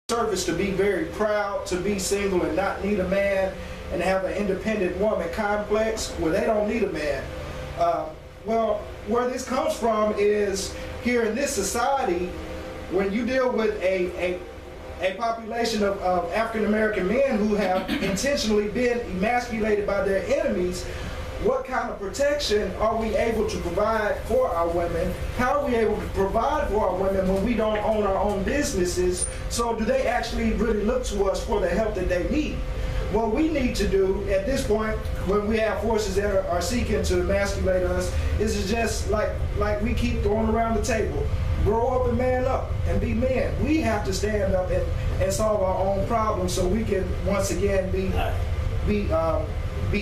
surface to be very proud to be single and not need a man and have an independent woman complex where they don't need a man. Well, where this comes from is here in this society, when you deal with a population of African American men who have intentionally been emasculated by their enemies, what kind of protection are we able to provide for our women? How are we able to provide for our women when we don't own our own businesses? So do they actually really look to us for the help that they need? What we need to do at this point, when we have forces that are seeking to emasculate us, is to just like we keep throwing around the table, grow up and man up and be men. We have to stand up and solve our own problems so we can once again be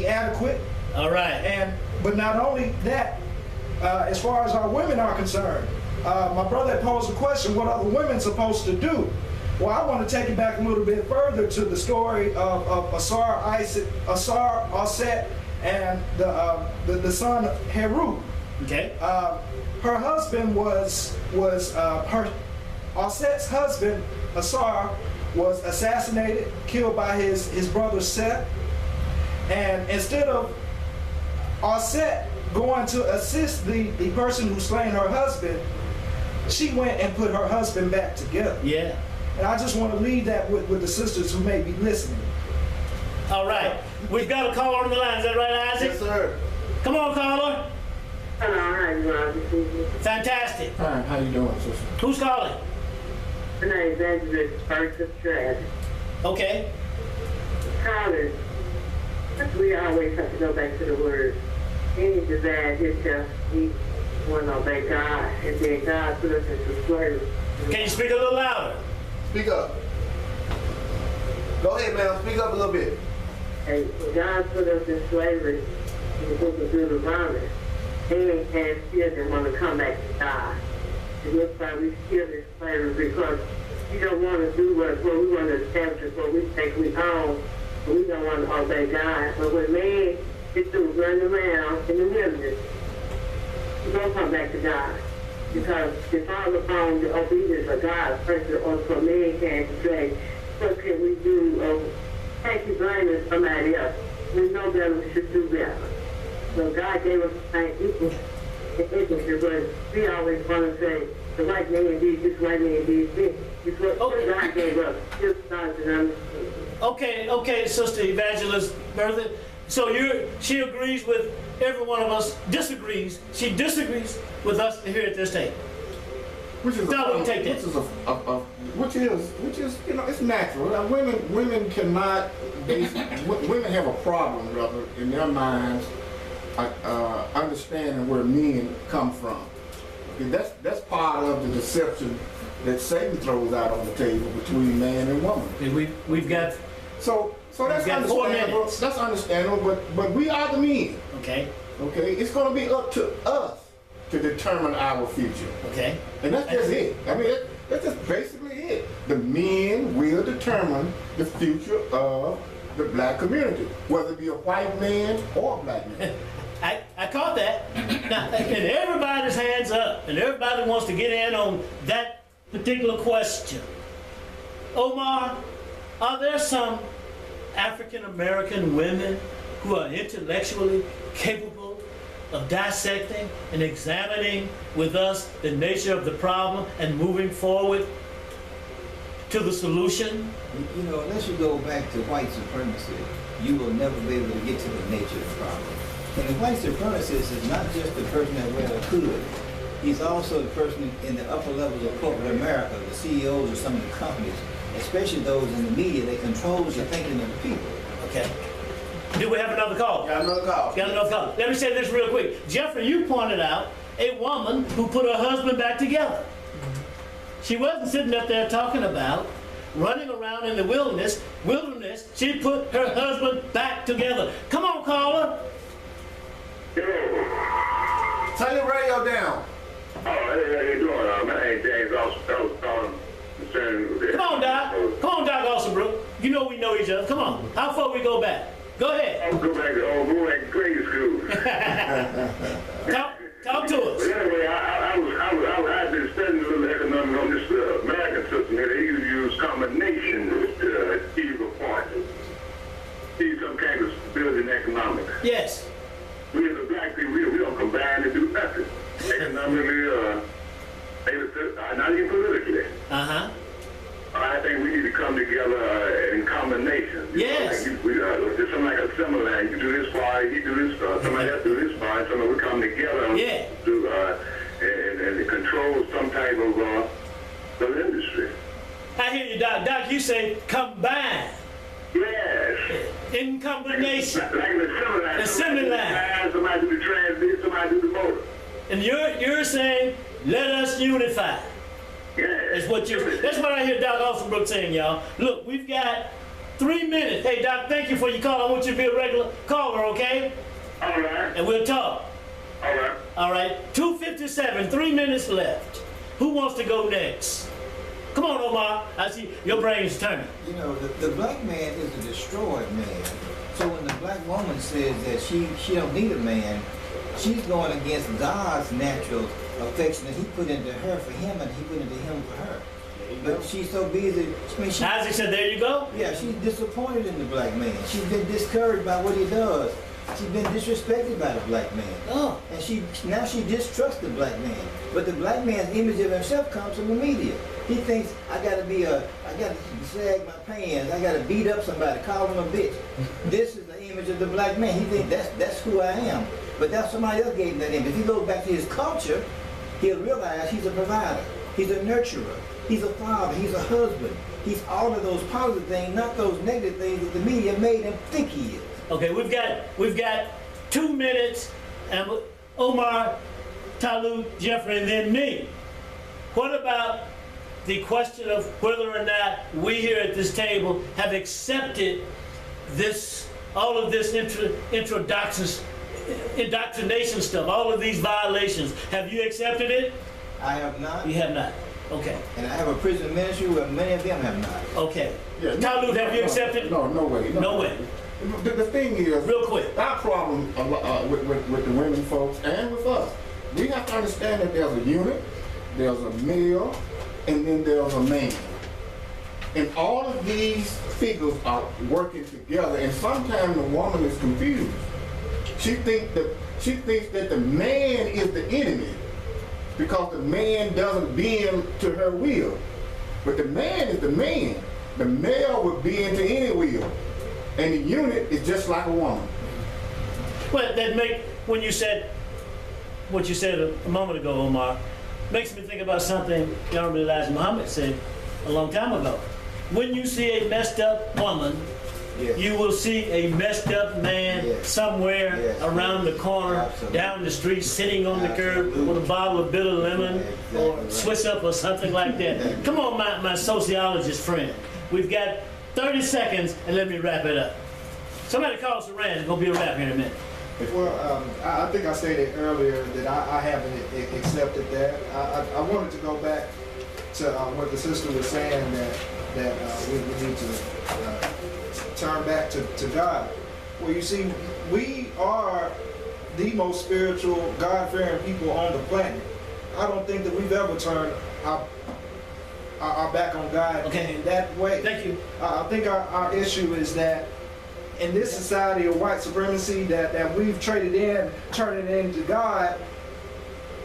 adequate. All right. But not only that, as far as our women are concerned, my brother posed a question: what are the women supposed to do? Well, I want to take it back a little bit further to the story of Asar Osset and the son Heru. Okay. Her husband Osset's husband Asar was assassinated, killed by his brother Seth, and instead of Osset going to assist the person who slain her husband, she went and put her husband back together. Yeah. And I just want to leave that with the sisters who may be listening. All right. We've got a caller on the line. Is that right, Isaac? Yes, sir. Come on, caller. Hello, how you doing? Fantastic. Fine. How you doing, sister? Who's calling? My name is Evangelist Perkins Stratton. Okay. Collins, we always have to go back to the word. Any divide himself, he want to obey God, and then God put us into slavery. Can you speak a little louder? Speak up. Go ahead, man. Speak up a little bit. And God put us in slavery in the book of Deuteronomy. And children want to come back to God. It looks like we still in slavery because we don't want to do what we want to establish what we think we own, but we don't want to obey God. But when man gets to run around in the wilderness, we don't come back to God. Because it's all upon the obedience of God, first or for man can say, what can we do? Or can't you blame somebody else? We know better, we should do better. So God gave us the same equal in but we always want to say, the white man did this, white man did this. It's what God gave us. Just not to understand. Okay, Sister Evangelist Bertha. So she agrees with every one of us, disagrees. She disagrees with us here at this table. Which is it's natural. Women cannot. Women have a problem, brother, in their minds, understanding where men come from. Okay, that's part of the deception that Satan throws out on the table between man and woman. And we've got. So that's understandable. That's understandable, but we are the men. Okay. Okay, it's going to be up to us to determine our future. Okay. And that's just it. I mean, that's just basically it. The men will determine the future of the black community, whether it be a white man or a black man. I caught that. Now, and everybody's hands up, and everybody wants to get in on that particular question. Omar, are there some African American women who are intellectually capable of dissecting and examining with us the nature of the problem and moving forward to the solution? You know, unless you go back to white supremacy, you will never be able to get to the nature of the problem. And the white supremacist is not just the person that wears a hood. He's also the person in the upper levels of corporate America, the CEOs of some of the companies, especially those in the media that controls the thinking of the people. Okay. Do we have another call? Got another call. Got another call. Let me say this real quick. Jeffrey, you pointed out a woman who put her husband back together. She wasn't sitting up there talking about running around in the wilderness. She put her husband back together. Come on, caller. Turn your radio down. Oh, hey, how you doing? My name's James Austin. I was calling concerning this. Come on, Doc. Come on, Doc Alsabrook. You know we know each other. Come on. How far we go back? Go ahead. I'll go back to grade school. Talk to us. But anyway, I've been studying a little economics on this American system here. They use combination. common. Yes. We as a black people, we don't combine to do nothing. Economically, not even politically. Uh-huh. I think we need to come together in combination. Yes. There's something like a similar line. You do this part, you do this part, somebody else do this part, somebody we come together Yeah. and control some type of industry. I hear you, Doc. Doc, you say combine. Yes. In combination. Like the assembly line. Assembly line. Somebody do the transmit, somebody do the motor. And you're saying, let us unify. Yes. That's what I hear Doc Alstonbrook saying, y'all. Look, we've got 3 minutes. Hey, Doc, thank you for your call. I want you to be a regular caller, okay? All right. And we'll talk. All right. All right. 2:57, 3 minutes left. Who wants to go next? Come on, Omar. I see your brain's turning. You know, the black man is a destroyed man. So when the black woman says that she don't need a man, she's going against God's natural affection that he put into her for him and he put into him for her. But she's so busy. I mean, Isaac said, there you go. yeah, she's disappointed in the black man. She's been discouraged by what he does. She's been disrespected by the black man. Oh. And now she distrusts the black man. But the black man's image of himself comes from the media. He thinks I gotta sag my pants, I gotta beat up somebody, call him a bitch. This is the image of the black man. He thinks that's who I am. But that's somebody else gave him that image. If he goes back to his culture, he'll realize he's a provider, he's a nurturer, he's a father, he's a husband. He's all of those positive things, not those negative things that the media made him think he is. Okay, we've got 2 minutes, and Omar, Talou, Jeffrey, and then me. What about the question of whether or not we here at this table have accepted all of this indoctrination stuff, all of these violations? Have you accepted it? I have not. You have not. Okay. And I have a prison ministry where many of them have not. Okay. Yeah, Talou, have you accepted? No way. No way. The thing is, Real quick. our problem with the women folks and with us, we have to understand that there's a unit, there's a male, and then there's a man. And all of these figures are working together, and sometimes the woman is confused. She thinks that the man is the enemy because the man doesn't bend to her will. But the man is the man. The male would bend to any will. And the unit is just like a woman. Well, when you said what you said a moment ago, Omar, makes me think about something the Honorable Elijah Muhammad said a long time ago. When you see a messed up woman, Yes. you will see a messed up man Yes. somewhere Yes. around the corner, Absolutely. down the street, sitting on the curb Absolutely. with a bottle of bitter lemon or Exactly right. Swiss up or something like that. Come on, my sociologist friend. We've got 30 seconds and let me wrap it up. Somebody call Saran. It's going to be a wrap here in a minute. Well, I think I stated earlier that I haven't accepted that. I wanted to go back to what the sister was saying that we need to turn back to God. Well, you see, we are the most spiritual, God-fearing people on the planet. I don't think that we've ever turned our back on God in that way. Thank you. I think our issue is that in this society of white supremacy that we've traded in, turning it into God,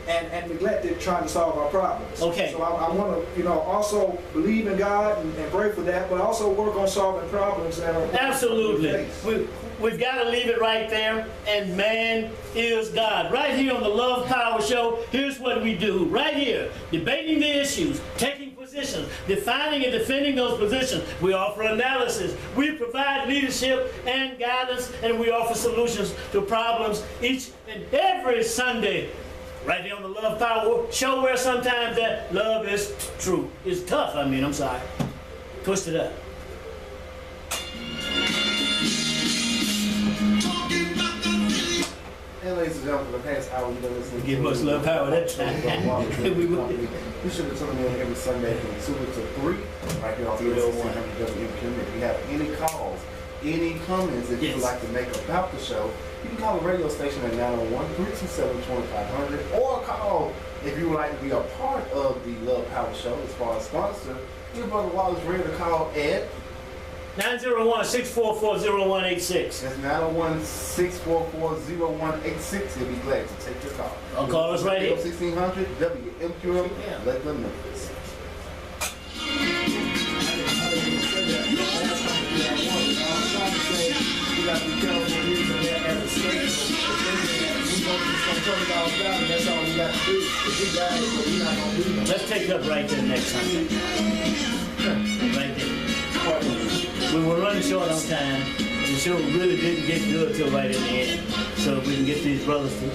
and neglected trying to solve our problems. Okay. So I want to, also believe in God and pray for that, but also work on solving problems that are Absolutely. We've got to leave it right there. And man is God. Right here on the Love Power Show, here's what we do. Right here, debating the issues, taking positions, defining and defending those positions. We offer analysis. We provide leadership and guidance, and we offer solutions to problems each and every Sunday. Right here on the Love Power Show, where sometimes that love is true. It's tough, I'm sorry. Twist it up. And ladies and gentlemen, for the past hour, you've been listening Give to us love power that time. We should be tuning in every Sunday from 2 to 3, right here on 301 WMQM. If you have any calls, any comments that you would like to make about the show, you can call the radio station at 901-327-2500, or call if you would like to be a part of the Love Power Show as far as sponsor. Your brother Wallace Redd to call at 901-644-0186. That's 901-644-0186. He'll be glad to take your call. I'll call us right here. 1600 WMQM. Yeah. Let them know this. We got to be careful with using that as a scapegoat. We gonna $20 down, and that's all we got to do. If we got it, but we're not gonna do that. Let's take up right there next Sunday. Right there. We were running short on time, and the show really didn't get good till right in the end. So if we can get these brothers to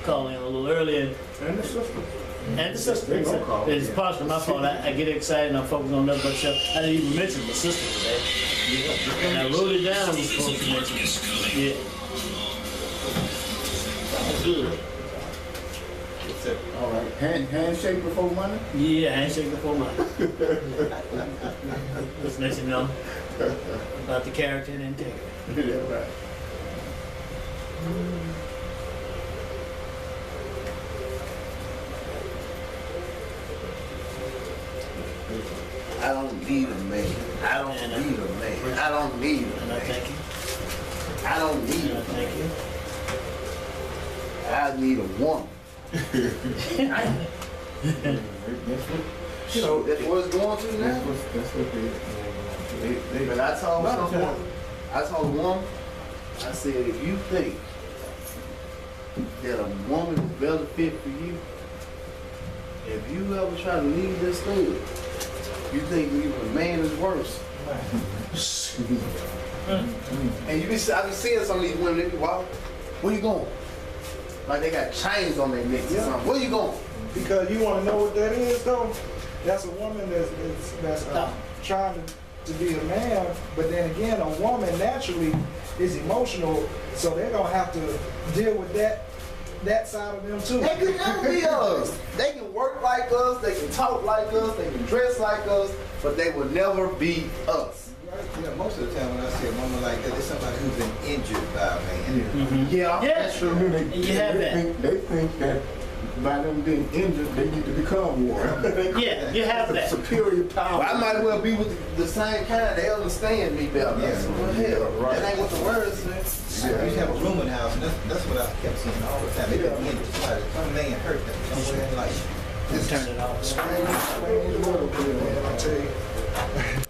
call in a little earlier. And the sister. And the sister. They gonna call, It's yeah. partially my fault. I get excited and I focus on nothing but stuff. I didn't even mention my sister today. And I wrote it down. I was supposed to mention it. Yeah. That's good. All right. Handshake before money? Yeah, handshake before mine. Just let you know about the character and integrity. Yeah, right. I don't need a man. I don't need a man. I don't need a And I man. thank you. I don't need And I a thank you. man. I need a woman. So that's what it's going to now. That's what they But I told someone, I told a woman, I said, if you think that a woman is better fit for you, if you ever try to leave this thing, you think even a man is worse. And I be seeing some of these women, they be walking, where you going? Like they got chains on their necks or Yeah. something. Where you going? Because you want to know what that is, though? That's a woman that's trying to be a man, but then again, a woman naturally is emotional, so they're going to have to deal with that side of them, too. They can never be us. They can work like us, they can talk like us, they can dress like us, but they will never be us. You know, most of the time when I see a woman like that, it's somebody who's been injured by a man. Yeah, Yeah. that's true. And you have that. They think that by them being injured, they need to become one. Yeah, you have that. Superior power. Well, I might as well be with the same kind. They understand me better. Yeah. So, well, hell, Right. that ain't what the words say. I used to have a rooming house, and that's what I kept seeing all the time. They got injured. Some man hurt them somewhere in life. Turn it off. I tell you.